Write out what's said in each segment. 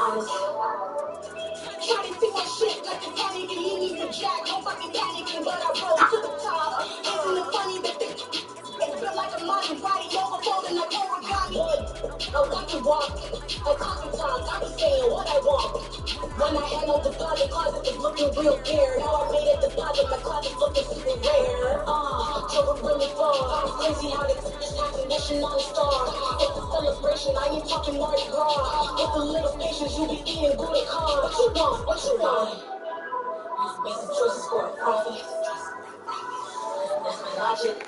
honest. Trying to see my shit like a panic and you need to jack. No fucking panicking, but I rose to the top. Isn't it funny that they it's built like a modern body overfolding like origami? I want to walk. I talk and talk. I be saying what I want. When I had no deposit, closet was looking real bare. Now I made a deposit, my closet's looking super rare. Children really far. I'm crazy how they put this recognition on a star. It's a celebration, I ain't talking Mardi Gras. With a little patience, you be eating Buddha car. What you want? What you want? Basic choices for a profit. That's my logic.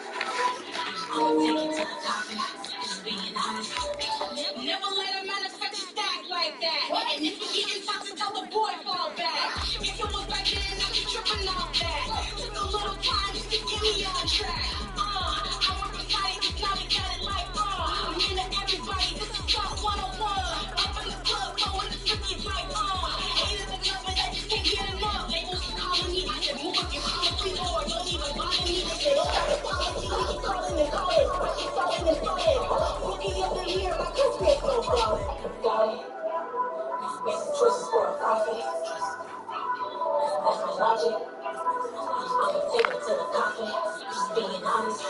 I'ma take it to the top and just being honest. Never let a manufacture stack like that. And if you get toxic, tell the boy fall back. If it was back then, I'd be tripping off that. Took a little time just to get me on track. I work with tight, now we got it like I'm into everybody, this is Top 101. Up in the club, going the tricky like haters and lovers, I just can't get enough. Labels calling me, I said, move up your policy, or don't even bother me. They say, don't got a policy, we keep calling and calling. Questions falling and falling. Rookie of the year, my crew can't go wrong. Got it. Basic choices for a profit. That's my logic. I'ma take it to the coffin. Just being honest.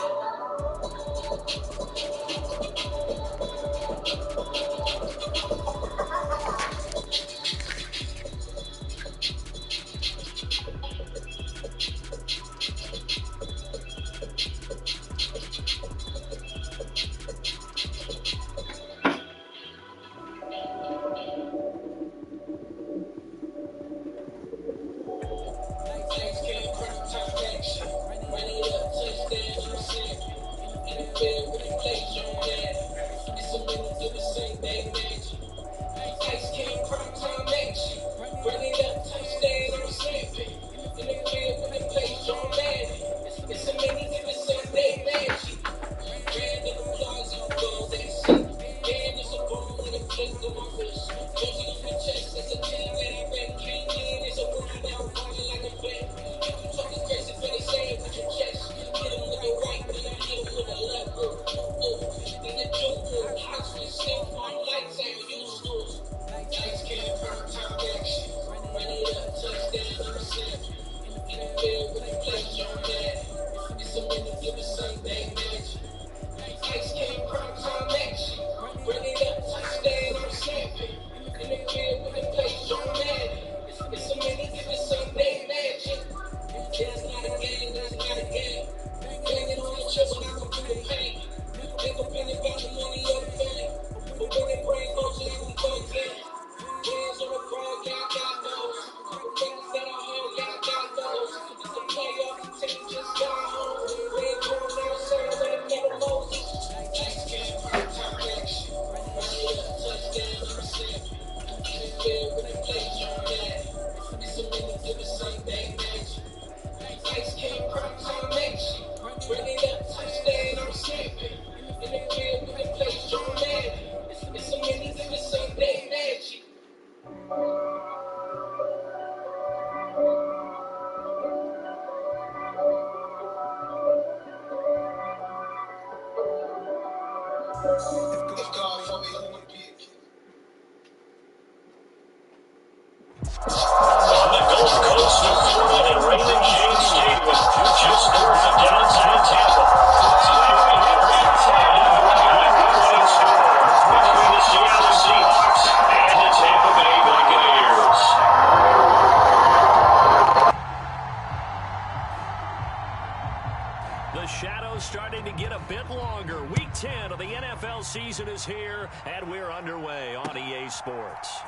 The shadow's starting to get a bit longer. Week 10 of the NFL season is here, and we're underway on EA Sports.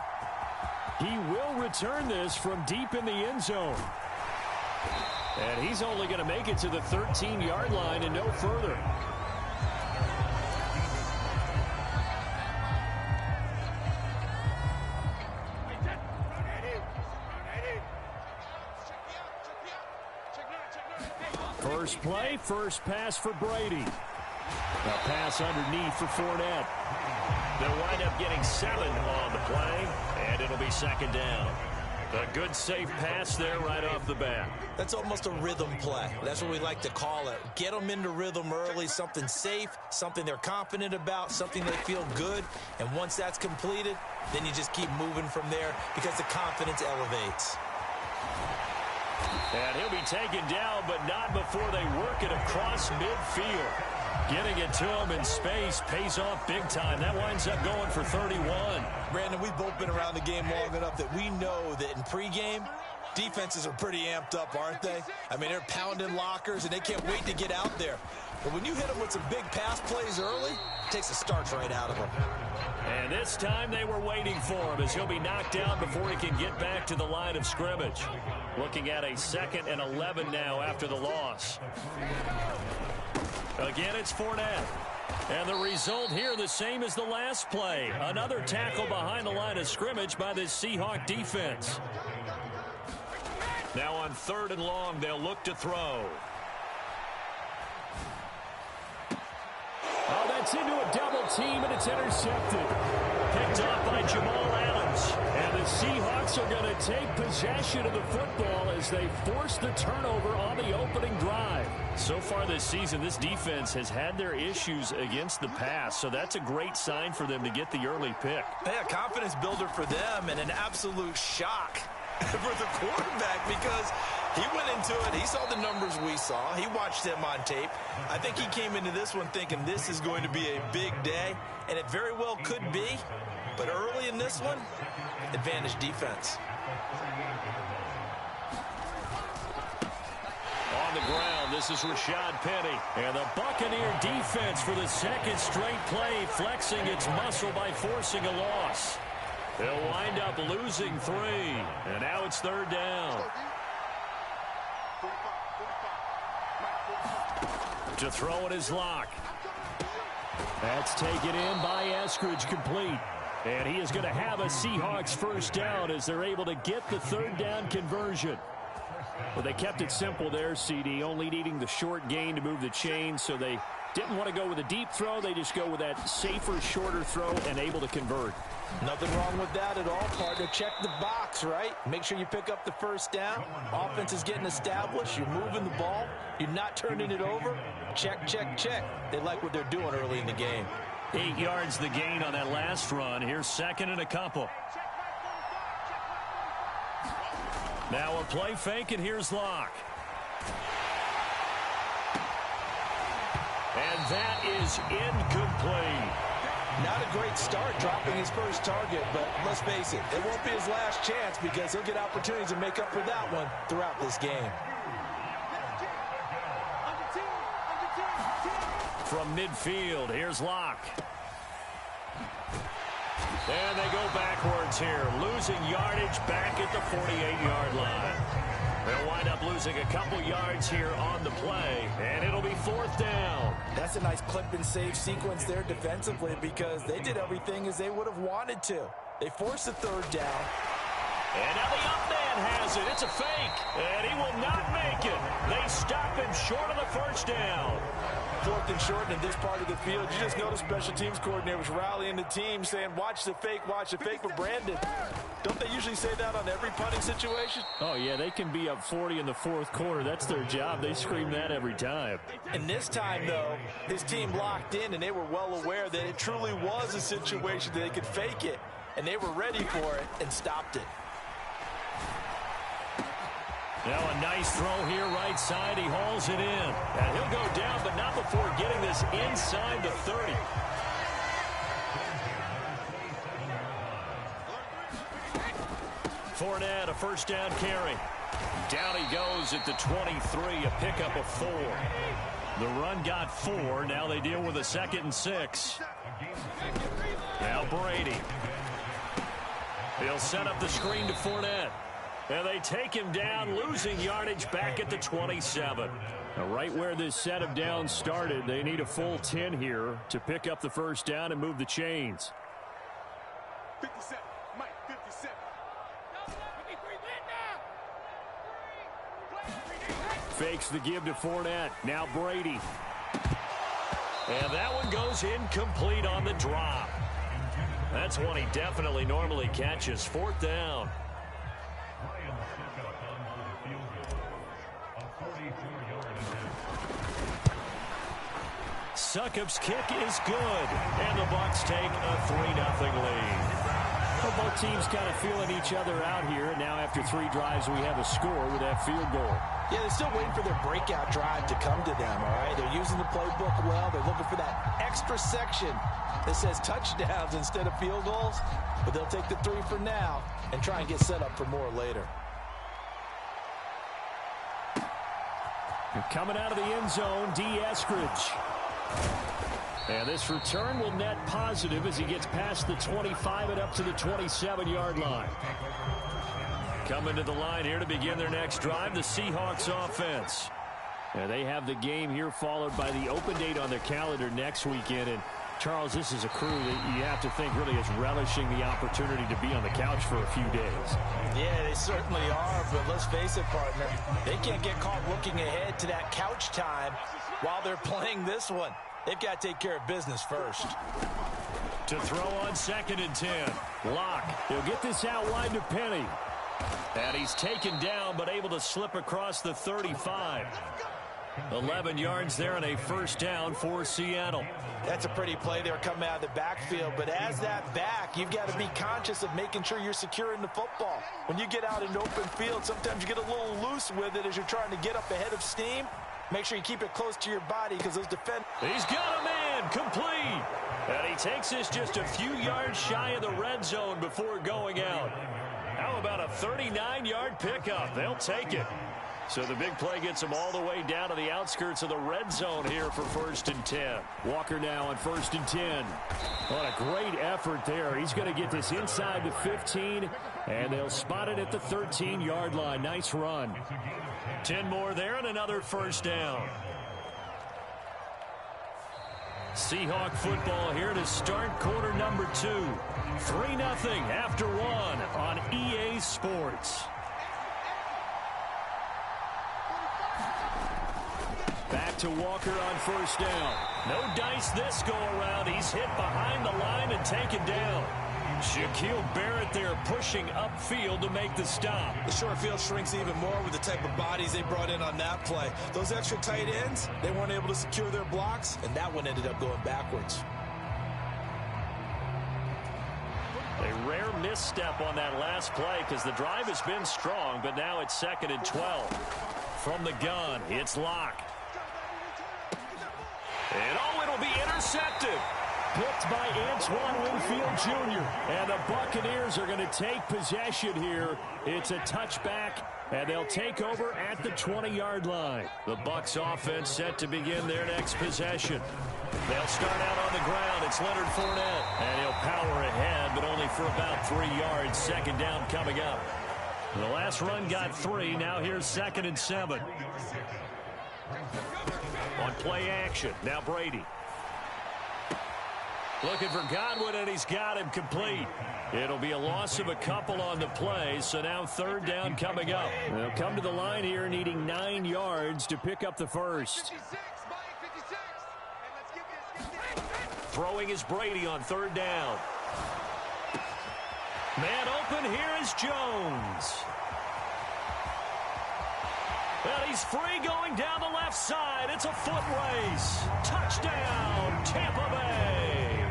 He will return this from deep in the end zone. And he's only going to make it to the 13-yard line and no further. First play, first pass for Brady. A pass underneath for Fournette. They'll wind up getting 7 on the play, and it'll be second down. A good safe pass there right off the bat. That's almost a rhythm play. That's what we like to call it. Get them into rhythm early, something safe, something they're confident about, something they feel good. And once that's completed, then you just keep moving from there because the confidence elevates. And he'll be taken down, but not before they work it across midfield. Getting it to him in space pays off big time. That winds up going for 31. Brandon, we've both been around the game long enough that we know that in pregame, defenses are pretty amped up, aren't they? I mean, they're pounding lockers, and they can't wait to get out there. But when you hit them with some big pass plays early, it takes the starch right out of them. And this time they were waiting for him as he'll be knocked down before he can get back to the line of scrimmage. Looking at a 2nd and 11 now after the loss. Again, it's Fournette. And the result here the same as the last play. Another tackle behind the line of scrimmage by this Seahawk defense. Now on 3rd and long, they'll look to throw. Oh, that's into a double team, and it's intercepted. Picked off by Jamal Adams. And the Seahawks are going to take possession of the football as they force the turnover on the opening drive. So far this season, this defense has had their issues against the pass, so that's a great sign for them to get the early pick. Yeah, confidence builder for them and an absolute shock for the quarterback because he went into it. He saw the numbers we saw. He watched them on tape. I think he came into this one thinking this is going to be a big day, and it very well could be. But early in this one, advantage defense. On the ground, this is Rashad Penny. And the Buccaneer defense for the 2nd straight play, flexing its muscle by forcing a loss. They'll wind up losing 3. And now it's 3rd down. To throw it is Locke. That's taken in by Eskridge, complete. And he is going to have a Seahawks 1st down as they're able to get the 3rd down conversion. Well, they kept it simple there, CD, only needing the short gain to move the chain, so they didn't want to go with a deep throw. They just go with that safer, shorter throw and able to convert. Nothing wrong with that at all, partner. Check the box, right? Make sure you pick up the 1st down. Offense is getting established. You're moving the ball. You're not turning it over. Check, check, check. They like what they're doing early in the game. 8 yards the gain on that last run. Here's 2nd and a couple. Now a play fake, and here's Locke. And that is incomplete. Not a great start dropping his first target, but let's face it, it won't be his last chance because he'll get opportunities to make up for that one throughout this game. From midfield, here's Locke. And they go backwards here, losing yardage back at the 48-yard line. They'll wind up losing a couple yards here on the play, and it'll be 4th down. That's a nice clip and save sequence there defensively because they did everything as they would have wanted to. They forced the 3rd down. And now the up man has it. It's a fake, and he will not make it. They stop him short of the 1st down. 4th and short in this part of the field. You just notice special teams coordinators rallying the team saying, watch the fake for Brandon. Don't they usually say that on every punting situation? Oh, yeah, they can be up 40 in the 4th quarter. That's their job. They scream that every time. And this time, though, his team locked in, and they were well aware that it truly was a situation that they could fake it, and they were ready for it and stopped it. Now a nice throw here right side. He hauls it in. And he'll go down, but not before getting this inside the 30. Fournette, a 1st down carry. Down he goes at the 23, a pickup of 4. The run got 4. Now they deal with a 2nd and 6. Now Brady. He'll set up the screen to Fournette. And they take him down, losing yardage back at the 27. Now, right where this set of downs started, they need a full 10 here to pick up the 1st down and move the chains. 57, Mike, 57. Fakes the give to Fournette. Now Brady. And that one goes incomplete on the drop. That's one he definitely normally catches. 4th down. Succop's kick is good, and the Bucs take a 3-0 lead. Well, both teams kind of feeling each other out here. Now after 3 drives, we have a score with that field goal. Yeah, they're still waiting for their breakout drive to come to them, all right? They're using the playbook well. They're looking for that extra section that says touchdowns instead of field goals. But they'll take the 3 for now and try and get set up for more later. And coming out of the end zone, D. Eskridge. And this return will net positive as he gets past the 25 and up to the 27-yard line. Coming to the line here to begin their next drive, the Seahawks offense. And they have the game here followed by the open date on their calendar next weekend. And Charles, this is a crew that you have to think really is relishing the opportunity to be on the couch for a few days. Yeah, they certainly are, but let's face it, partner. They can't get caught looking ahead to that couch time while they're playing this one. They've got to take care of business first. To throw on 2nd and 10. Locke, he'll get this out wide to Penny. And he's taken down, but able to slip across the 35. 11 yards there and a first down for Seattle. That's a pretty play there coming out of the backfield, but as that back, you've got to be conscious of making sure you're securing the football. When you get out in open field, sometimes you get a little loose with it as you're trying to get up ahead of steam. Make sure you keep it close to your body because those defenders... He's got a man, complete. And he takes this just a few yards shy of the red zone before going out. How about a 39-yard pickup? They'll take it. So the big play gets him all the way down to the outskirts of the red zone here for 1st and 10. Walker now on 1st and 10. What a great effort there. He's going to get this inside the 15, and they'll spot it at the 13-yard line. Nice run. 10 more there and another first down. Seahawk football here to start quarter number 2. 3-0 after 1 on EA Sports. Back to Walker on 1st down. No dice this go around. He's hit behind the line and taken down. Shaquille Barrett there pushing upfield to make the stop. The short field shrinks even more with the type of bodies they brought in on that play. Those extra tight ends, they weren't able to secure their blocks, and that one ended up going backwards. A rare misstep on that last play because the drive has been strong, but now it's 2nd and 12. From the gun, it's Locke. And it'll be intercepted. Picked by Antoine Winfield Jr. And the Buccaneers are going to take possession here. It's a touchback, and they'll take over at the 20-yard line. The Bucs offense set to begin their next possession. They'll start out on the ground. It's Leonard Fournette. And he'll power ahead, but only for about 3 yards. 2nd down coming up. The last run got 3. Now here's 2nd and 7. On play action. Now Brady. Looking for Godwin, and he's got him complete. It'll be a loss of a couple on the play, so now 3rd down coming up. They'll come to the line here needing 9 yards to pick up the first. Throwing is Brady on 3rd down. Man open, here is Jones. Well, he's free going down the left side. It's a foot race. Touchdown, Tampa Bay.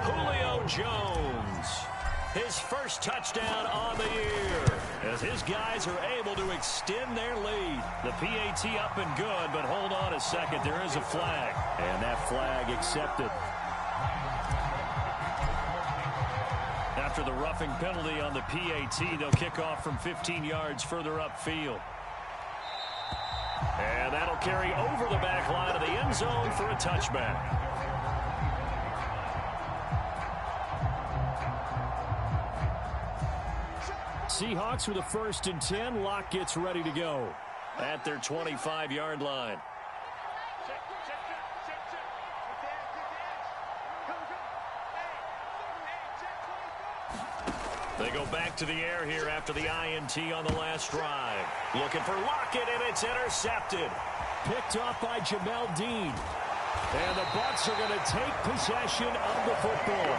Julio Jones, his first touchdown on the year, as his guys are able to extend their lead. The PAT up and good, but hold on a second. There is a flag. And that flag accepted. After the roughing penalty on the PAT, they'll kick off from 15 yards further upfield. And that'll carry over the back line of the end zone for a touchback. Seahawks with a 1st and 10. Locke gets ready to go at their 25-yard line. They go back to the air here after the INT on the last drive. Looking for Lockett, and it's intercepted. Picked off by Jamel Dean. And the Bucs are going to take possession of the football.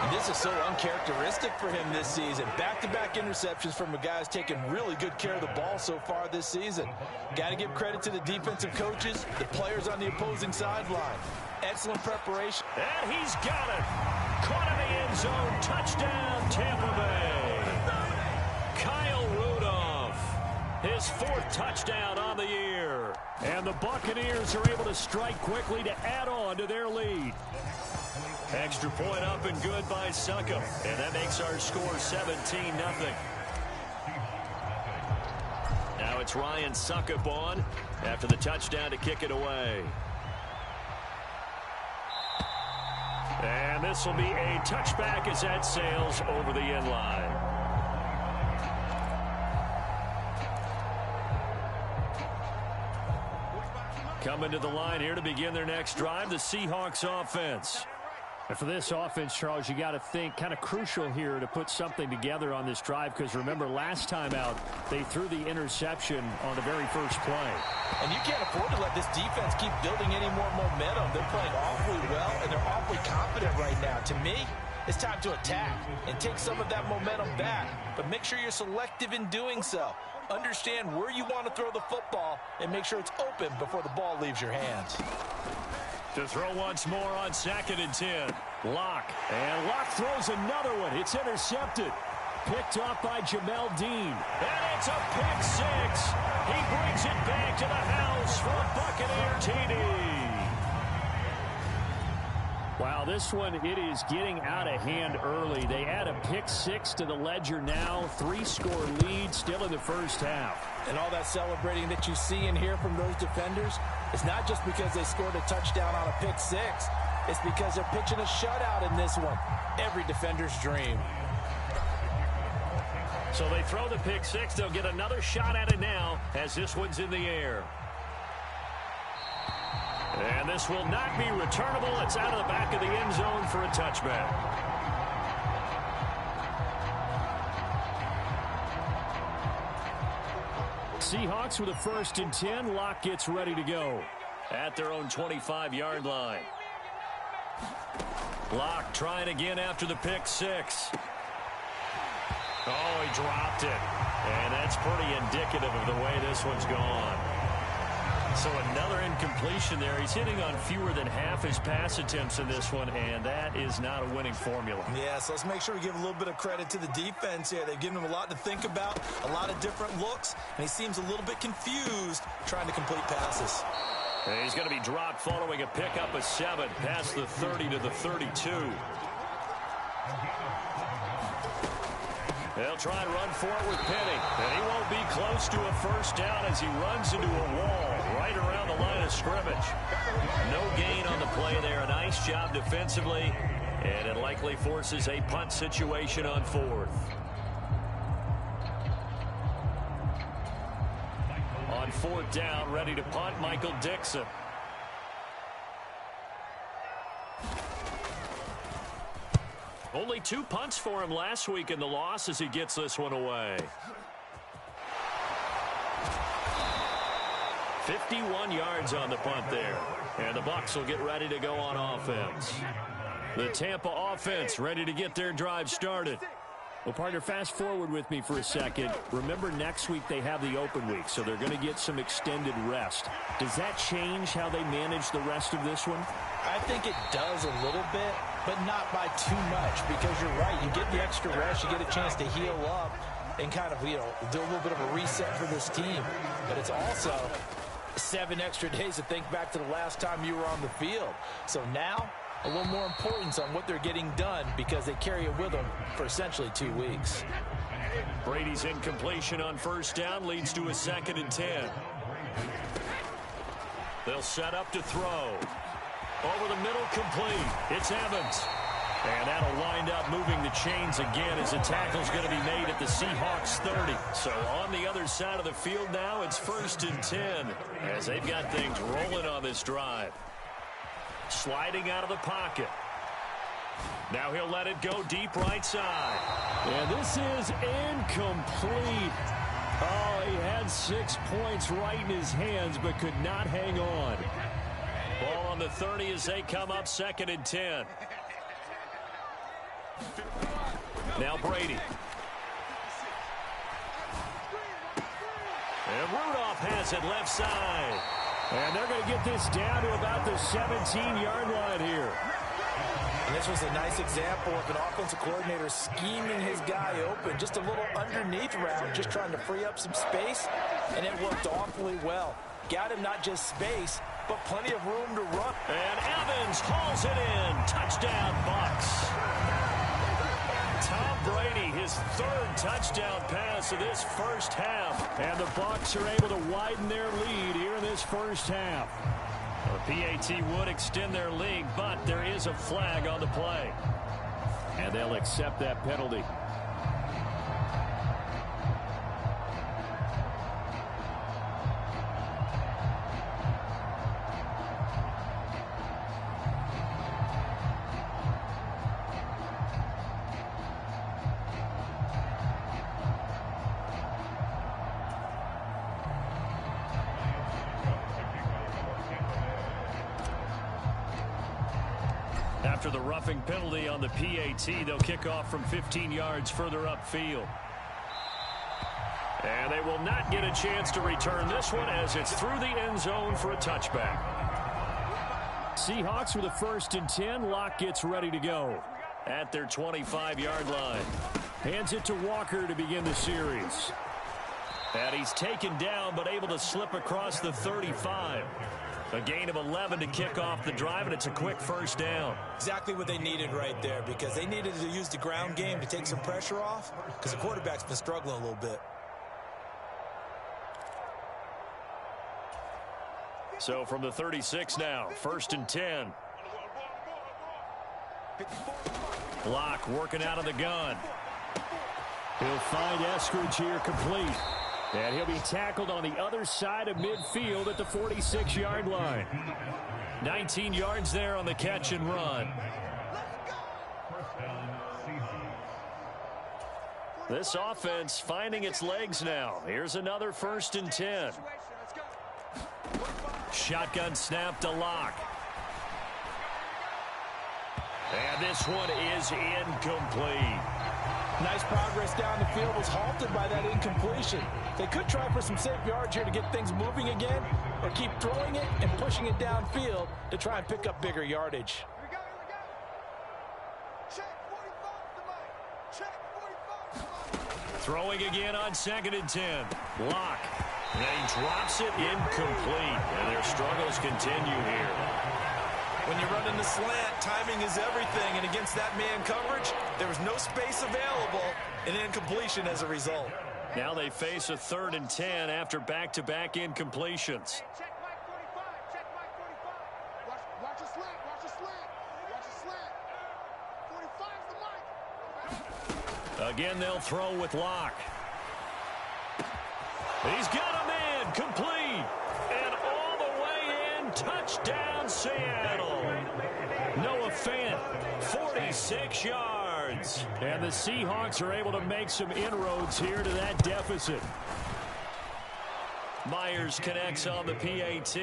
And this is so uncharacteristic for him this season. Back-to-back interceptions from a guy who's taken really good care of the ball so far this season. Got to give credit to the defensive coaches, the players on the opposing sideline. Excellent preparation. And he's got it. Caught in the end zone. Touchdown, Tampa Bay. Kyle Rudolph, his 4th touchdown on the year. And the Buccaneers are able to strike quickly to add on to their lead. Extra point up and good by Succop. And that makes our score 17-0. Now it's Ryan Succop on after the touchdown to kick it away. And this will be a touchback as that sails over the end line. Coming to the line here to begin their next drive, the Seahawks offense. And for this offense, Charles, you got to think kind of crucial here to put something together on this drive, because remember last time out they threw the interception on the very first play. And you can't afford to let this defense keep building any more momentum. They're playing awfully well, and they're awfully confident right now. To me, it's time to attack and take some of that momentum back, but make sure you're selective in doing so. Understand where you want to throw the football and make sure it's open before the ball leaves your hands. To throw once more on 2nd and 10. Locke. And Locke throws another one. It's intercepted. Picked off by Jamel Dean. And it's a pick 6. He brings it back to the house for a Buccaneer TD. Wow, this one, it is getting out of hand early. They add a pick 6 to the ledger now. 3-score lead still in the first half. And all that celebrating that you see and hear from those defenders, it's not just because they scored a touchdown on a pick 6. It's because they're pitching a shutout in this one. Every defender's dream. So they throw the pick 6. They'll get another shot at it now as this one's in the air. And this will not be returnable. It's out of the back of the end zone for a touchback. Seahawks with a 1st and 10. Locke gets ready to go. At their own 25-yard line. Locke trying again after the pick 6. Oh, he dropped it. And that's pretty indicative of the way this one's gone. So another incompletion there. He's hitting on fewer than half his pass attempts in this one, and that is not a winning formula. Yeah, so let's make sure we give a little bit of credit to the defense here. They've given him a lot to think about, a lot of different looks, and he seems a little bit confused trying to complete passes. And he's going to be dropped following a pickup of 7 past the 30 to the 32. They'll try and run for it with Penny. And he won't be close to a first down as he runs into a wall right around the line of scrimmage. No gain on the play there. A nice job defensively. And it likely forces a punt situation on 4th. On 4th down, ready to punt, Michael Dixon. Only 2 punts for him last week in the loss as he gets this one away. 51 yards on the punt there. And the Bucs will get ready to go on offense. The Tampa offense ready to get their drive started. Well, partner, fast forward with me for a second. Remember, next week they have the open week, so they're going to get some extended rest. Does that change how they manage the rest of this one? I think it does a little bit, but not by too much, because you're right. You get the extra rest, you get a chance to heal up and kind of, do a little bit of a reset for this team. But it's also 7 extra days to think back to the last time you were on the field. So now, a little more importance on what they're getting done because they carry it with them for essentially 2 weeks. Brady's incompletion on first down leads to a 2nd and 10. They'll set up to throw. Over the middle, complete. It's Evans. And that'll wind up moving the chains again as the tackle's going to be made at the Seahawks 30. So on the other side of the field now, it's 1st and 10 as they've got things rolling on this drive. Sliding out of the pocket. Now he'll let it go deep right side. And this is incomplete. Oh, he had 6 points right in his hands but could not hang on. Ball on the 30 as they come up 2nd and 10. Now Brady. And Rudolph has it left side. And they're going to get this down to about the 17-yard line here. And this was a nice example of an offensive coordinator scheming his guy open. Just a little underneath route, just trying to free up some space, and it worked awfully well. Got him not just space, but plenty of room to run. And Evans hauls it in. Touchdown, Bucs. Tom Brady, his 3rd touchdown pass of this first half. And the Bucs are able to widen their lead here in this first half. The PAT would extend their lead, but there is a flag on the play. And they'll accept that penalty. After the roughing penalty on the PAT, they'll kick off from 15 yards further upfield. And they will not get a chance to return this one as it's through the end zone for a touchback. Seahawks with a 1st and 10. Locke gets ready to go. At their 25-yard line. Hands it to Walker to begin the series. And he's taken down but able to slip across the 35. A gain of 11 to kick off the drive, and it's a quick first down. Exactly what they needed right there, because they needed to use the ground game to take some pressure off, because the quarterback's been struggling a little bit. So from the 36 now, 1st and 10. Locke working out of the gun. He'll find Eskridge here complete. And he'll be tackled on the other side of midfield at the 46-yard line. 19 yards there on the catch and run. This offense finding its legs now. Here's another 1st and 10. Shotgun snap to Locke. And this one is incomplete. Nice progress down the field, was halted by that incompletion. They could try for some safe yards here to get things moving again, or keep throwing it and pushing it downfield to try and pick up bigger yardage. Throwing again on 2nd and 10. Locke. And he drops it incomplete. And their struggles continue here. When you're running the slant, timing is everything, and against that man coverage, there was no space available, and incompletion as a result. Now they face a 3rd and 10 after back-to-back incompletions. Check Mike 45. Check Mike 45. Watch a slant. Watch a slant. Watch a slant. 45's the mic. Again, they'll throw with Locke. He's got a man complete. And all the way in, touchdown Seattle. Noah Fant, 46 yards. And the Seahawks are able to make some inroads here to that deficit. Myers connects on the PAT,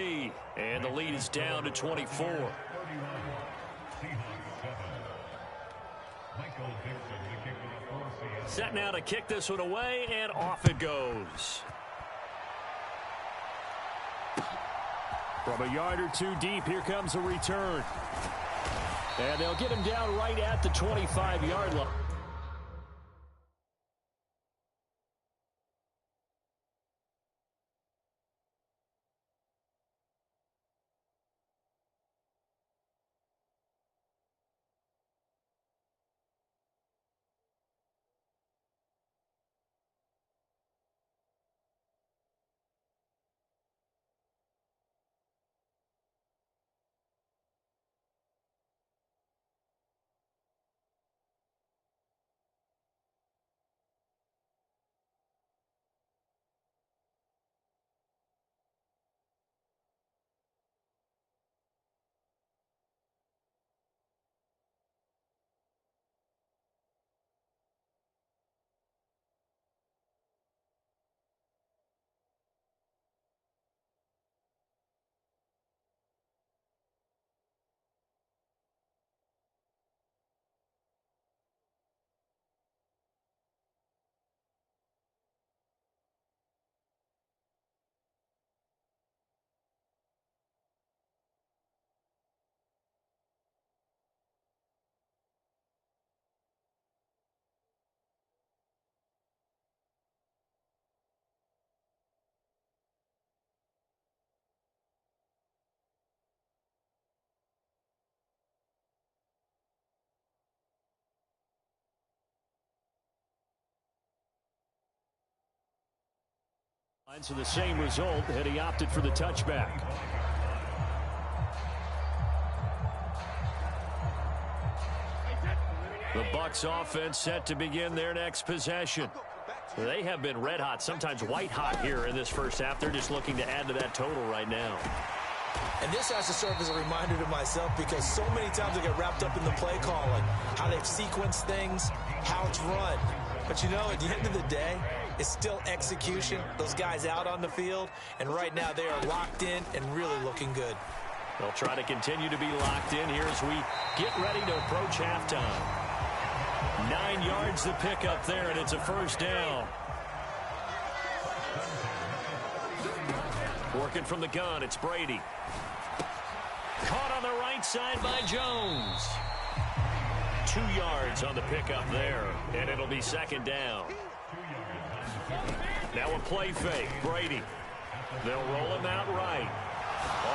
and the lead is down to 24. Set now to kick this one away, and off it goes. From a yard or two deep, here comes a return. And they'll get him down right at the 25-yard line. So the same result, and he opted for the touchback. The Bucs offense set to begin their next possession. They have been red hot, sometimes white hot here in this first half. They're just looking to add to that total right now. And this has to serve as a reminder to myself because so many times I get wrapped up in the play calling, how they've sequenced things, how it's run. But, you know, at the end of the day, it's still execution. Those guys out on the field, and right now they are locked in and really looking good. They'll try to continue to be locked in here as we get ready to approach halftime. 9 yards to pick up there, and it's a first down. Working from the gun, it's Brady. Caught on the right side by Jones. 2 yards on the pickup there, and it'll be second down. Now a play fake, Brady. They'll roll him out right.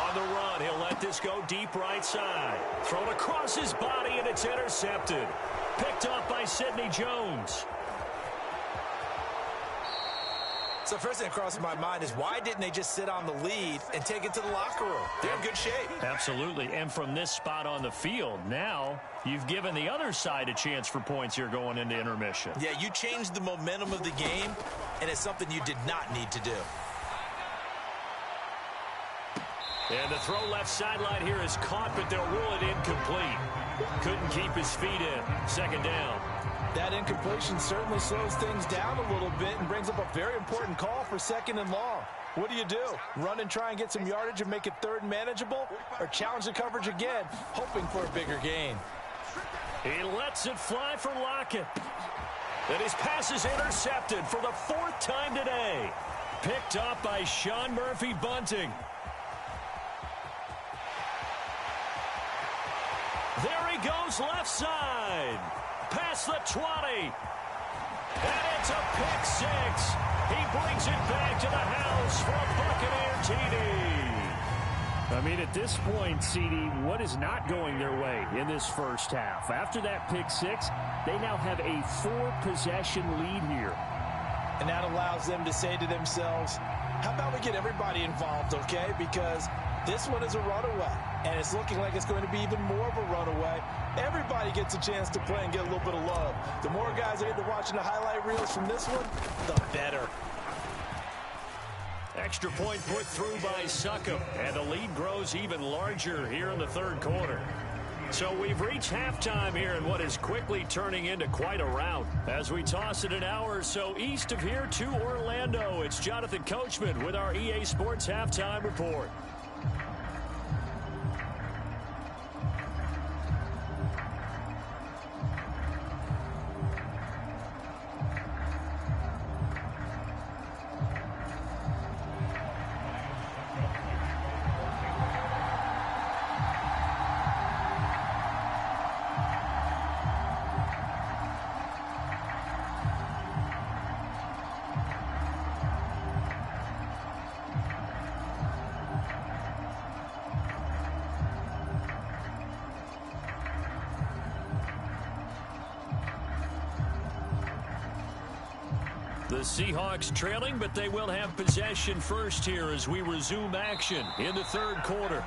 On the run, he'll let this go deep right side. Thrown across his body, and it's intercepted. Picked up by Sidney Jones. So the first thing that crosses my mind is why didn't they just sit on the lead and take it to the locker room? They're in good shape. Absolutely. And from this spot on the field, now you've given the other side a chance for points here going into intermission. Yeah, you changed the momentum of the game, and it's something you did not need to do. And the throw left sideline here is caught, but they'll rule it incomplete. Couldn't keep his feet in. Second down. That incompletion certainly slows things down a little bit and brings up a very important call for second and long. What do? Run and try and get some yardage and make it third and manageable? Or challenge the coverage again, hoping for a bigger gain? He lets it fly for Lockett. And his pass is intercepted for the 4th time today. Picked up by Sean Murphy-Bunting. There he goes left side. Past the 20. And it's a pick six. He brings it back to the house for a Buccaneer TD. I mean, at this point, CD, what is not going their way in this first half? After that pick six, they now have a 4-possession lead here. And that allows them to say to themselves, how about we get everybody involved, okay? Because this one is a runaway, and it's looking like it's going to be even more of a runaway. Everybody gets a chance to play and get a little bit of love. The more guys that are watching the highlight reels from this one, the better. Extra point put through by Succop, and the lead grows even larger here in the third quarter. So we've reached halftime here in what is quickly turning into quite a rout. As we toss it an hour or so east of here to Orlando, it's Jonathan Coachman with our EA Sports Halftime Report. The Seahawks trailing, but they will have possession first here as we resume action in the third quarter.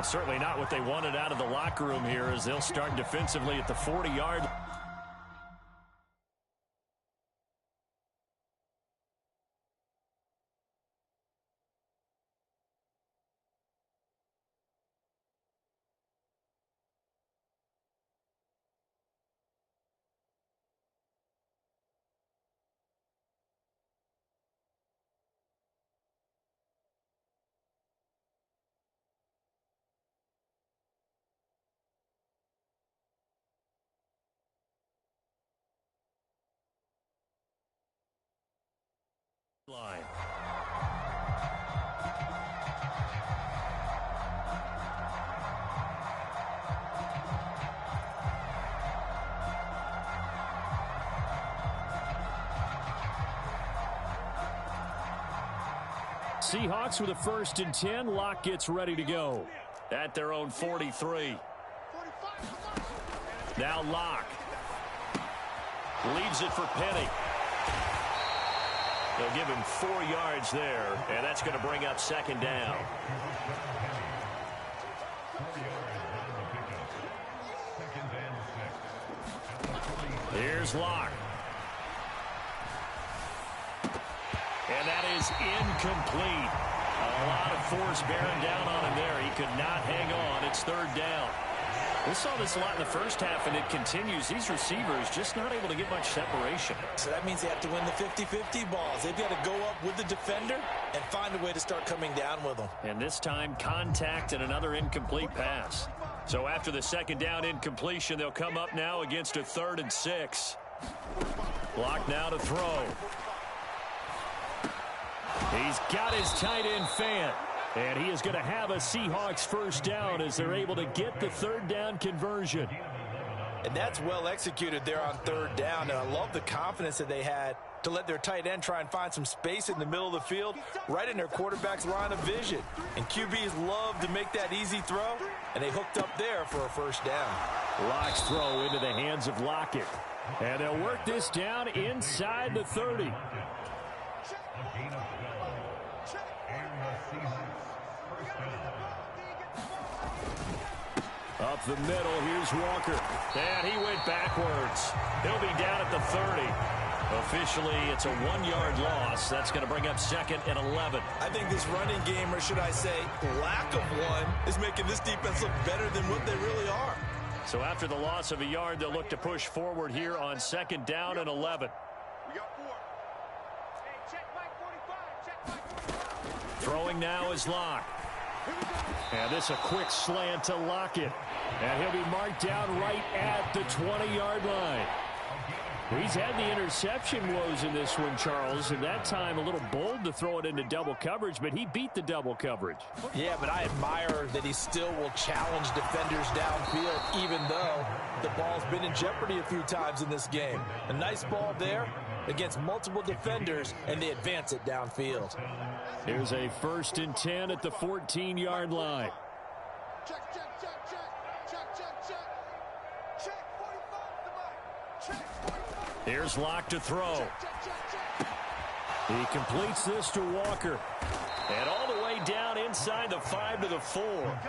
Certainly not what they wanted out of the locker room here as they'll start defensively at the 40-yard line. Seahawks with a 1st and 10. Locke gets ready to go at their own 43. Now Locke leaves it for Penny. They'll give him 4 yards there, and that's going to bring up second down. Here's Locke. And that is incomplete. A lot of force bearing down on him there. He could not hang on. It's third down. We saw this a lot in the first half, and it continues. These receivers just not able to get much separation. So that means they have to win the 50-50 balls. They've got to go up with the defender and find a way to start coming down with them. And this time, contact and another incomplete pass. So after the second down incompletion, they'll come up now against a 3rd and 6. Block now to throw. He's got his tight end fan. And he is going to have a Seahawks first down as they're able to get the third down conversion. And that's well executed there on third down. And I love the confidence that they had to let their tight end try and find some space in the middle of the field, right in their quarterback's line of vision. And QBs love to make that easy throw, and they hooked up there for a first down. Locke's throw into the hands of Lockett. And they'll work this down inside the 30. Up the middle, here's Walker. And he went backwards. He'll be down at the 30. Officially, it's a 1-yard loss. That's going to bring up 2nd and 11. I think this running game, or should I say lack of one, is making this defense look better than what they really are. So after the loss of a yard, they'll look to push forward here on 2nd down and 11. We got 4. Hey, check Mike 45. Throwing now is Locke. And this a quick slant to Lockett. And he'll be marked down right at the 20-yard line. He's had the interception woes in this one, Charles, and that time a little bold to throw it into double coverage, but he beat the double coverage. Yeah, but I admire that he still will challenge defenders downfield, even though the ball's been in jeopardy a few times in this game. A nice ball there against multiple defenders, and they advance it downfield. Here's a 1st and 10 at the 14-yard line. Check. Check 45 to Mike. Check 45. Here's Locke to throw. He completes this to Walker. And all the way down inside the 5 to the 4.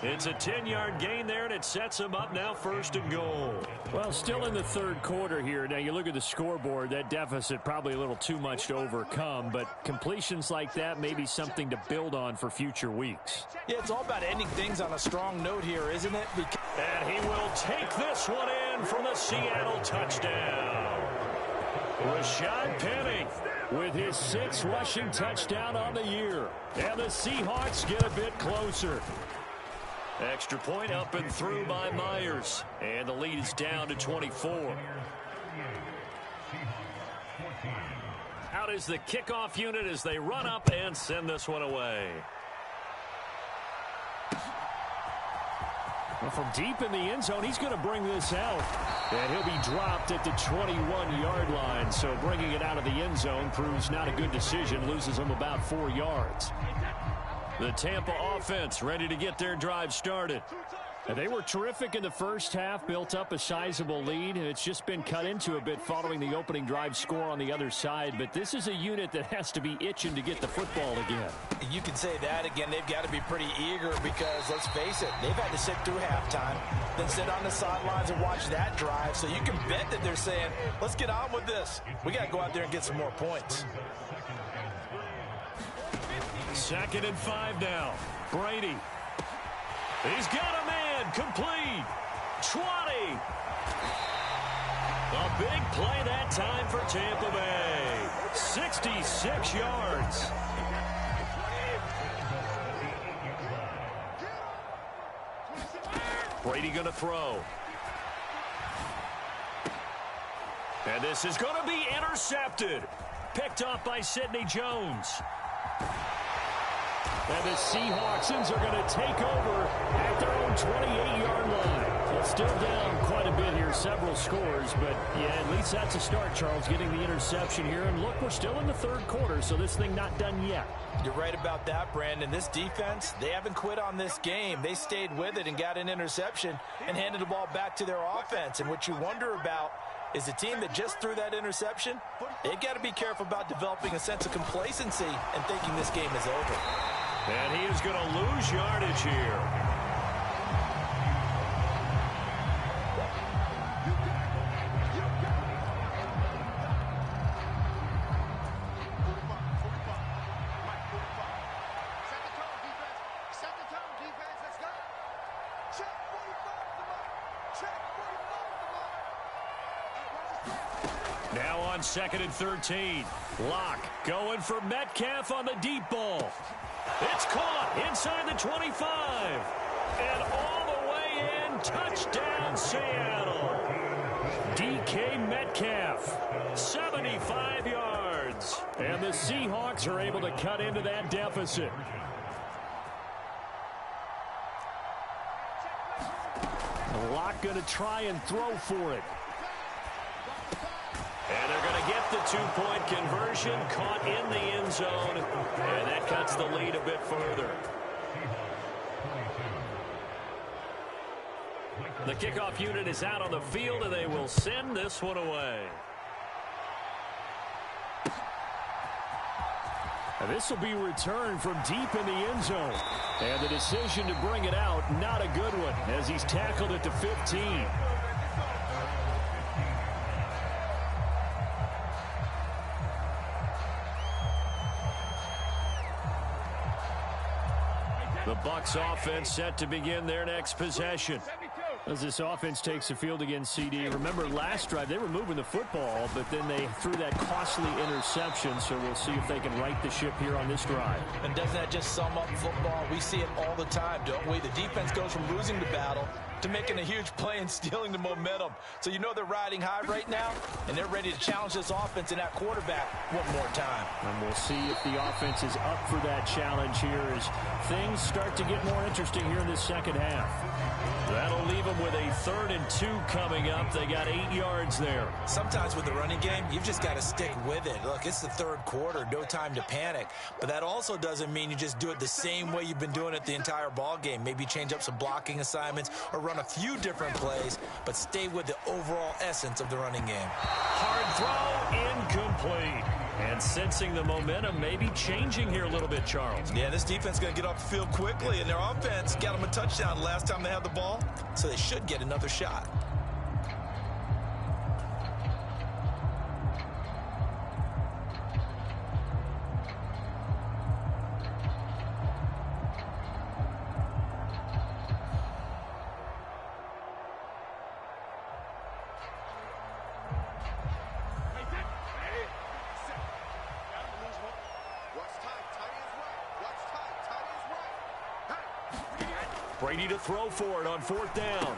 It's a 10-yard gain there, and it sets him up now 1st and goal. Well, still in the 3rd quarter here. Now, you look at the scoreboard, that deficit probably a little too much to overcome, but completions like that may be something to build on for future weeks. Yeah, it's all about ending things on a strong note here, isn't it? And he will take this one in from the Seattle touchdown. Rashad Penny with his 6th rushing touchdown on the year. And the Seahawks get a bit closer. Extra point up and through by Myers. And the lead is down to 24. Out is the kickoff unit as they run up and send this one away. Well, from deep in the end zone, he's going to bring this out. And he'll be dropped at the 21-yard line. So bringing it out of the end zone proves not a good decision. Loses him about 4 yards. The Tampa offense ready to get their drive started. And they were terrific in the first half, built up a sizable lead, and it's just been cut into a bit following the opening drive score on the other side. But this is a unit that has to be itching to get the football again. You can say that again. They've got to be pretty eager because, let's face it, they've had to sit through halftime, then sit on the sidelines and watch that drive. So you can bet that they're saying, let's get on with this. We got to go out there and get some more points. 2nd and 5 now. Brady. He's got a man complete. 20. A big play that time for Tampa Bay. 66 yards. Brady going to throw. And this is going to be intercepted. Picked off by Sidney Jones. And the Seahawksans are going to take over at their own 28-yard line. It's still down quite a bit here, several scores, but yeah, at least that's a start, Charles, getting the interception here. And look, we're still in the 3rd quarter, so this thing not done yet. You're right about that, Brandon. This defense, they haven't quit on this game. They stayed with it and got an interception and handed the ball back to their offense. And what you wonder about is the team that just threw that interception. They've got to be careful about developing a sense of complacency and thinking this game is over. And he is going to lose yardage here. Now on 2nd and 13. Locke going for Metcalf on the deep ball. It's caught inside the 25. And all the way in. Touchdown, Seattle. DK Metcalf, 75 yards. And the Seahawks are able to cut into that deficit. Locke going to try and throw for it. And they're going to get the two-point conversion, caught in the end zone, and that cuts the lead a bit further. The kickoff unit is out on the field, and they will send this one away. And this will be returned from deep in the end zone. And the decision to bring it out, not a good one, as he's tackled at the 15. The Bucs offense set to begin their next possession. As this offense takes the field against CD, remember last drive they were moving the football, but then they threw that costly interception, so we'll see if they can right the ship here on this drive. And doesn't that just sum up football? We see it all the time, don't we? The defense goes from losing the battle to making a huge play and stealing the momentum. So you know they're riding high right now, and they're ready to challenge this offense and that quarterback one more time. And we'll see if the offense is up for that challenge here as things start to get more interesting here in this second half. That'll leave them with a 3rd and 2 coming up. They got 8 yards there. Sometimes with the running game, you've just got to stick with it. Look, it's the 3rd quarter, no time to panic. But that also doesn't mean you just do it the same way you've been doing it the entire ball game. Maybe change up some blocking assignments or run a few different plays, but stay with the overall essence of the running game. Hard throw, incomplete. And sensing the momentum maybe changing here a little bit, Charles. Yeah, this defense is going to get off the field quickly, and their offense got them a touchdown last time they had the ball, so they should get another shot. Brady to throw for it on 4th down.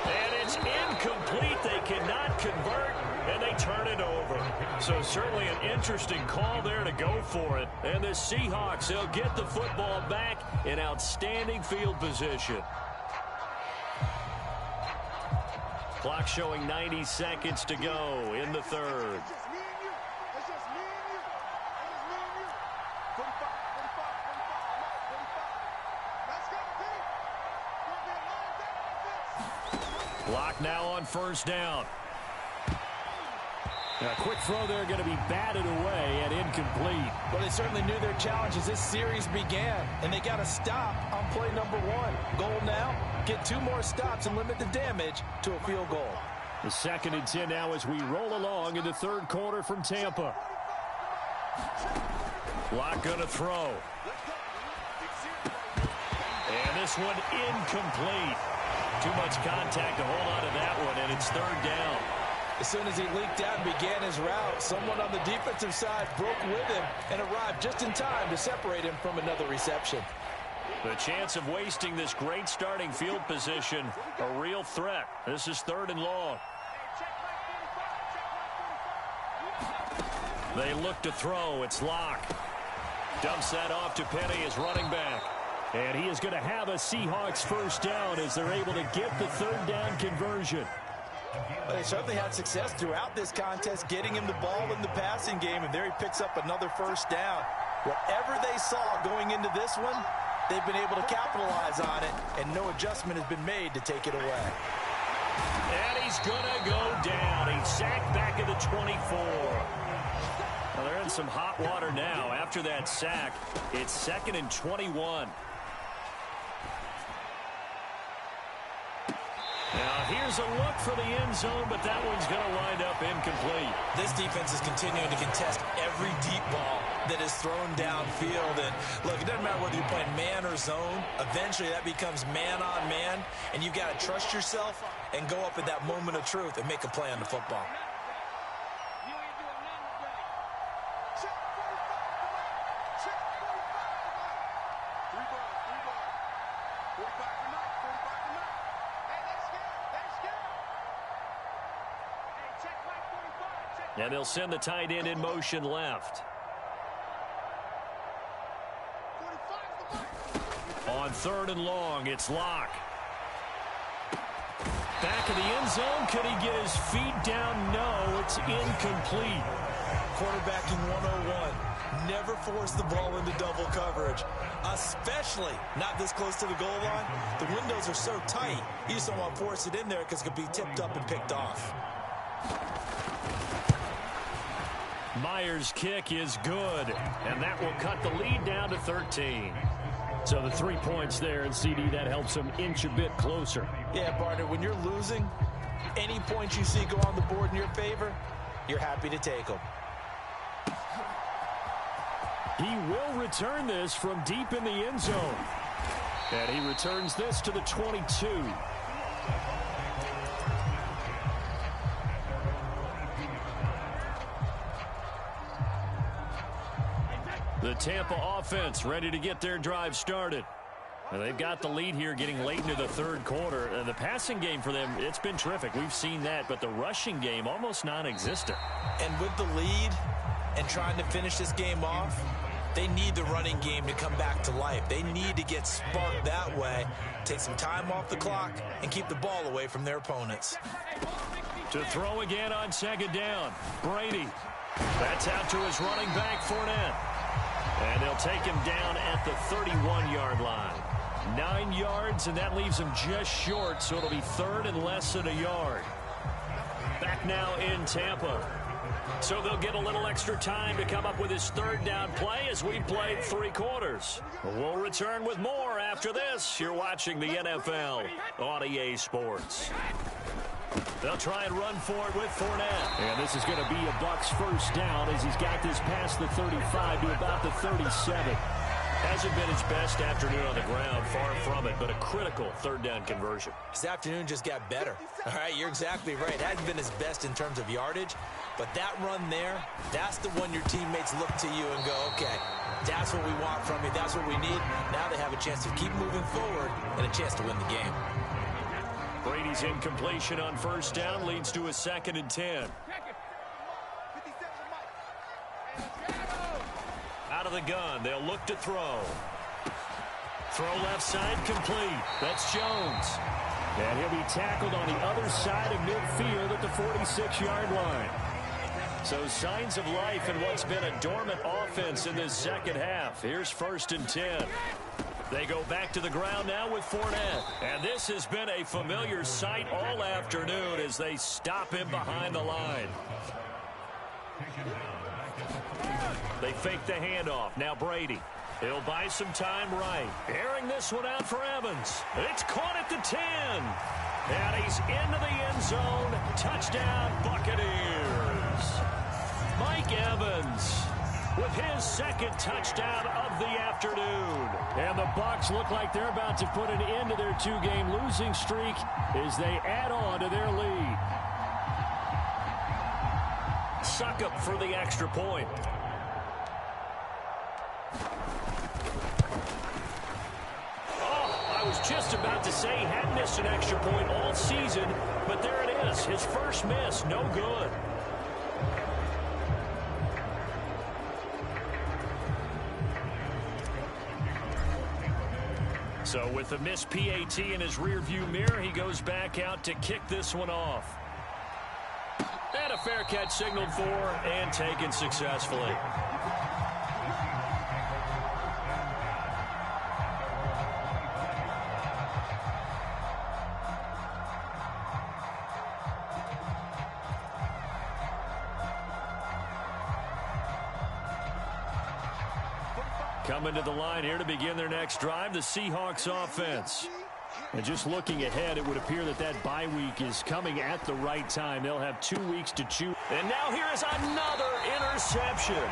And it's incomplete. They cannot convert, and they turn it over. So certainly an interesting call there to go for it. And the Seahawks, they'll get the football back in outstanding field position. Clock showing 90 seconds to go in the 3rd. Clock now on 1st down. A quick throw there going to be batted away and incomplete. Well, they certainly knew their challenge as this series began, and they got to stop on play number 1. Goal now, get 2 more stops and limit the damage to a field goal. The 2nd and 10 now as we roll along in the 3rd quarter from Tampa. Locke going to throw. And this one incomplete. Too much contact to hold on to that one, and it's 3rd down. As soon as he leaked out and began his route, someone on the defensive side broke with him and arrived just in time to separate him from another reception. The chance of wasting this great starting field position, a real threat. This is 3rd and long. They look to throw. It's Locke. Dumps that off to Penny as running back. And he is going to have a Seahawks 1st down as they're able to get the 3rd down conversion. They certainly had success throughout this contest, getting him the ball in the passing game, and there he picks up another 1st down. Whatever they saw going into this one, they've been able to capitalize on it, and no adjustment has been made to take it away. And he's going to go down. He's sacked back at the 24. Well, they're in some hot water now. After that sack, it's 2nd and 21. Now, here's a look for the end zone, but that one's going to wind up incomplete. This defense is continuing to contest every deep ball that is thrown downfield. And, look, it doesn't matter whether you're playing man or zone. Eventually, that becomes man-on-man, and you've got to trust yourself and go up at that moment of truth and make a play on the football. And they'll send the tight end in motion left. On 3rd and long, it's Locke. Back of the end zone. Could he get his feet down? No, it's incomplete. Quarterbacking 101. Never force the ball into double coverage, especially not this close to the goal line. The windows are so tight, you just don't want to force it in there because it could be tipped up and picked off. Myers' kick is good, and that will cut the lead down to 13. So the 3 points there, and CD, that helps them inch a bit closer. Yeah, partner, when you're losing, any points you see go on the board in your favor, you're happy to take them. He will return this from deep in the end zone. And he returns this to the 22. The Tampa offense ready to get their drive started. Well, they've got the lead here getting late into the 3rd quarter. The passing game for them, it's been terrific. We've seen that, but the rushing game almost non-existent. And with the lead and trying to finish this game off, they need the running game to come back to life. They need to get sparked that way, take some time off the clock, and keep the ball away from their opponents. To throw again on 2nd down, Brady. That's out to his running back, Fournette. And they'll take him down at the 31-yard line. 9 yards, and that leaves him just short, so it'll be 3rd and less than a yard. Back now in Tampa. So they'll get a little extra time to come up with his 3rd down play as we played 3 quarters. We'll return with more after this. You're watching the NFL on EA Sports. They'll try and run for it with Fournette. And this is going to be a Bucs 1st down as he's got this past the 35 to about the 37. Hasn't been his best afternoon on the ground, far from it, but a critical 3rd down conversion. His afternoon just got better. All right, you're exactly right. It hasn't been his best in terms of yardage, but that run there, that's the one your teammates look to you and go, okay, that's what we want from you. That's what we need. Now they have a chance to keep moving forward and a chance to win the game. Brady's incompletion on 1st down leads to a 2nd and 10. Out of the gun, they'll look to throw. Throw left side, complete. That's Jones. And he'll be tackled on the other side of midfield at the 46-yard line. So signs of life in what's been a dormant offense in this 2nd half. Here's 1st and 10. They go back to the ground now with Fournette. And this has been a familiar sight all afternoon as they stop him behind the line. They fake the handoff. Now Brady. He'll buy some time right. Airing this one out for Evans. It's caught at the 10. And he's into the end zone. Touchdown, Buccaneers. Mike Evans with his 2nd touchdown of the afternoon. And the Bucs look like they're about to put an end to their 2-game losing streak as they add on to their lead. Succop for the extra point. I was just about to say he hadn't missed an extra point all season, but there it is. His first miss, no good. So with the missed PAT in his rearview mirror, he goes back out to kick this one off. And a fair catch signaled for and taken successfully. Coming to the line here to begin their next drive, the Seahawks offense. And just looking ahead, it would appear that that bye week is coming at the right time. They'll have 2 weeks to chew. And now here is another interception.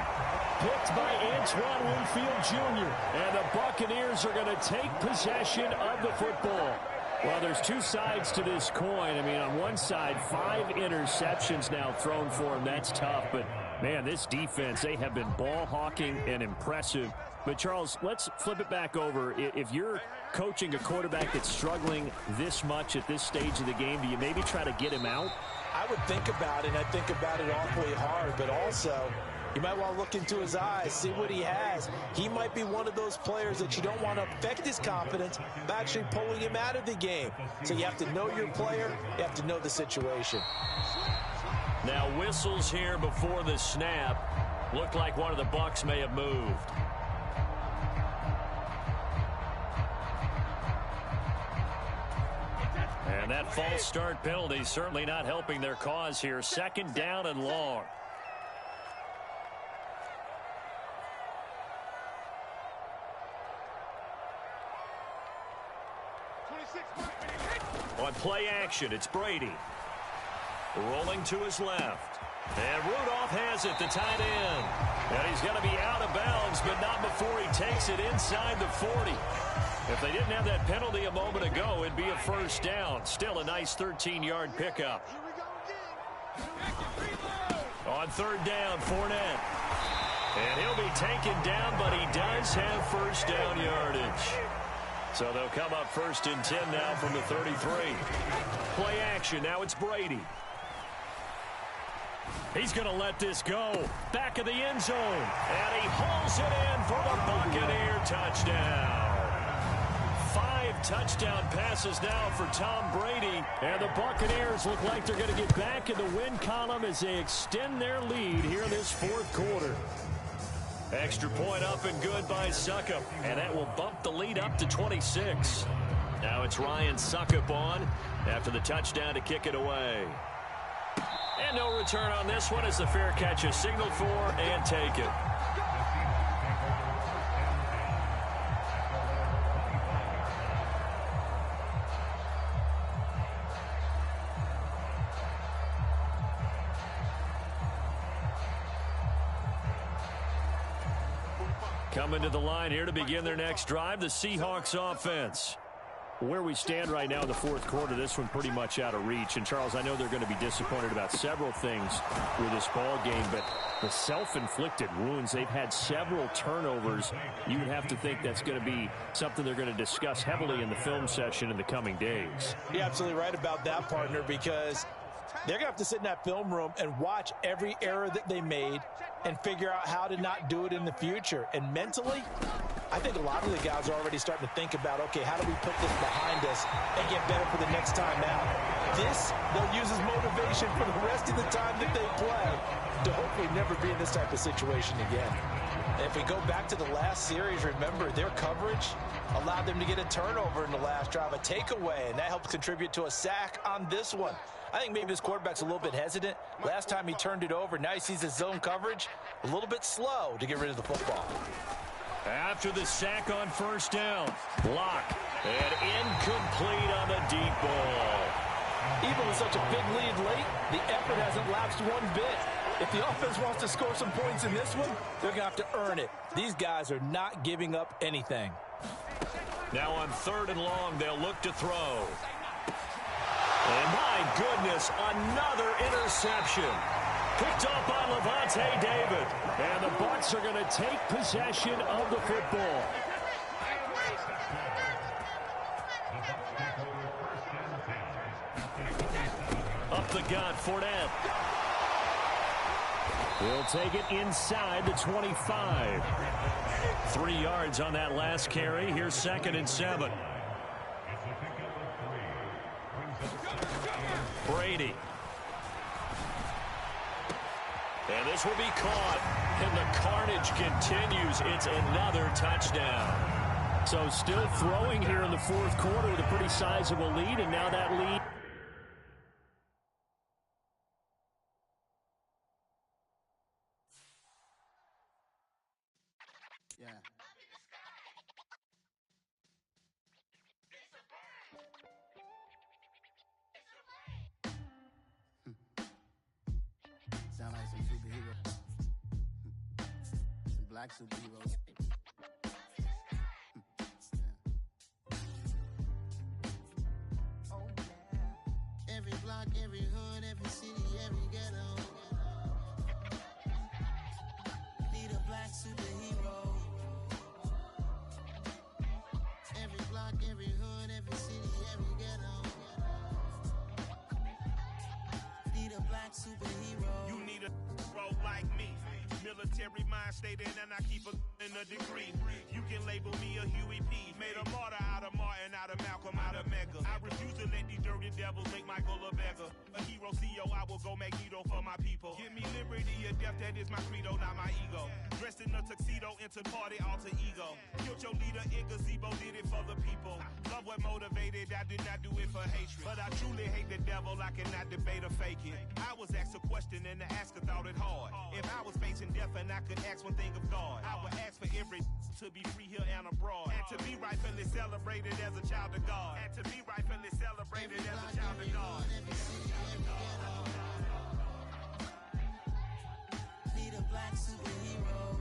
Picked by Antoine Winfield Jr. And the Buccaneers are going to take possession of the football. Well, there's two sides to this coin. I mean, on one side, 5 interceptions now thrown for him. That's tough. But, man, this defense, they have been ball hawking and impressive. But, Charles, let's flip it back over. If you're coaching a quarterback that's struggling this much at this stage of the game, do you maybe try to get him out? I would think about it, and I think about it awfully hard. But also, you might want to look into his eyes, see what he has. He might be one of those players that you don't want to affect his confidence by actually pulling him out of the game. So you have to know your player. You have to know the situation. Now whistles here before the snap. Looked like one of the Bucs may have moved. And that false start penalty certainly not helping their cause here. 2nd down and long. On play action, it's Brady. Rolling to his left. And Rudolph has it, the tight end. And he's going to be out of bounds, but not before he takes it inside the 40. If they didn't have that penalty a moment ago, it'd be a 1st down. Still a nice 13-yard pickup. On 3rd down, Fournette. And he'll be taken down, but he does have 1st down yardage. So they'll come up 1st and 10 now from the 33. Play action, now it's Brady. He's going to let this go. Back of the end zone. And he hauls it in for the Buccaneer touchdown. 5 touchdown passes now for Tom Brady. And the Buccaneers look like they're going to get back in the win column as they extend their lead here in this 4th quarter. Extra point up and good by Succop. And that will bump the lead up to 26. Now it's Ryan Succop on after the touchdown to kick it away. And no return on this one as the fair catch is signaled for and take it. Coming to the line here to begin their next drive, the Seahawks offense. Where we stand right now in the 4th quarter, this one pretty much out of reach. And, Charles, I know they're going to be disappointed about several things with this ball game, but the self-inflicted wounds, they've had several turnovers. You would have to think that's going to be something they're going to discuss heavily in the film session in the coming days. You're absolutely right about that, partner, because they're going to have to sit in that film room and watch every error that they made and figure out how to not do it in the future. And mentally, I think a lot of the guys are already starting to think about, okay, how do we put this behind us and get better for the next time out? This, they'll use as motivation for the rest of the time that they play to hopefully never be in this type of situation again. And if we go back to the last series, remember, their coverage allowed them to get a turnover in the last drive, a takeaway, and that helped contribute to a sack on this one. I think maybe this quarterback's a little bit hesitant. Last time he turned it over, now he sees his zone coverage a little bit slow to get rid of the football. After the sack on 1st down, block and incomplete on the deep ball. Even with such a big lead late, the effort hasn't lapsed one bit. If the offense wants to score some points in this one, they're going to have to earn it. These guys are not giving up anything. Now on 3rd and long, they'll look to throw. And my goodness, another interception. Picked up by Levante David. And the Bucs are going to take possession of the football. Up the gut, Fournette. He'll take it inside the 25. 3 yards on that last carry. Here's 2nd and 7. Brady. And this will be caught. And the carnage continues. It's another touchdown. So still throwing here in the 4th quarter with a pretty sizable lead. And now that lead. Yeah. black superheroes. Oh, yeah. Every block, every hood, every city, every ghetto. Need a black superhero. Every block, every hood, every city, every ghetto. Need a black superhero. You need a bro like me. Military mind stated, and I keep in a degree. You can label me a Huey P. Made a martyr out of Martin, out of Malcolm, out of Mega. I refuse to let these dirty devils make Michael a beggar. A hero CEO, I will go Magneto for my people. Give me liberty or death, that is my credo, not my ego. Dressed in a tuxedo, into party, alter ego. Killed your leader in gazebo, did it for the people. Love what motivated, I did not do it for hatred. But I truly hate the devil, I cannot debate or fake it. I was asked a question and the asker thought it hard. If I was facing death and I could ask one thing of God, I would ask for every to be free here and abroad, and to be rightfully celebrated as a child of God, and to be rightfully celebrated as a child of God. Need a black superhero.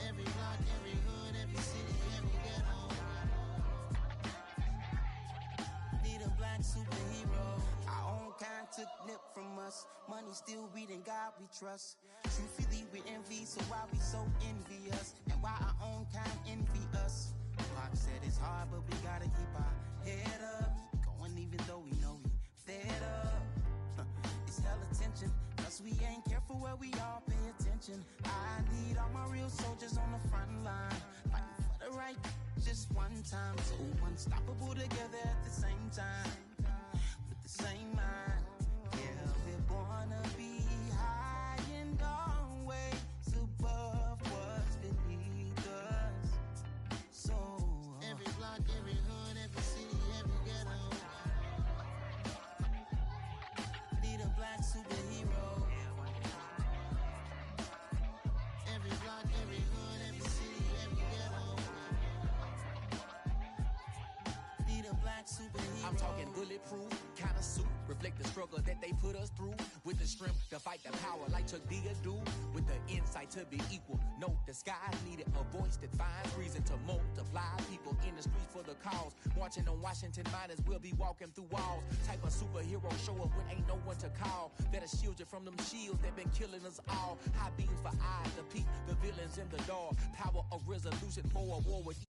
Every block, every hood, every city, every ghetto. Need a black superhero. Our own kind took nip from us. Money still reading God we trust. Truthfully we envy, so why we so envious? And why our own kind envy us? Pop said it's hard, but we gotta keep our head up. Going even though we know we fed up. It's hella tension, cause we ain't careful where we all pay attention. I need all my real soldiers on the front line, fighting for the right just one time. So unstoppable together at the same time, with the same mind. Yeah, we're born to be high and always above what's beneath us. So every block, every hood, every city, every ghetto. Need a black superhero. Every block, every hood, every city, every ghetto. Need a black superhero. I'm talking bulletproof kind of suit, reflect the struggle that they put us through, with the strength to fight the power like Chuck D do, with the insight to be equal. Note the sky needed a voice that finds reason to multiply people in the streets for the cause. Marching on Washington, might as well be walking through walls. Type of superhero show up when ain't no one to call. That'll shield you from them shields that been killing us all. High beams for eyes to peep the villains in the dark. Power of resolution for a war with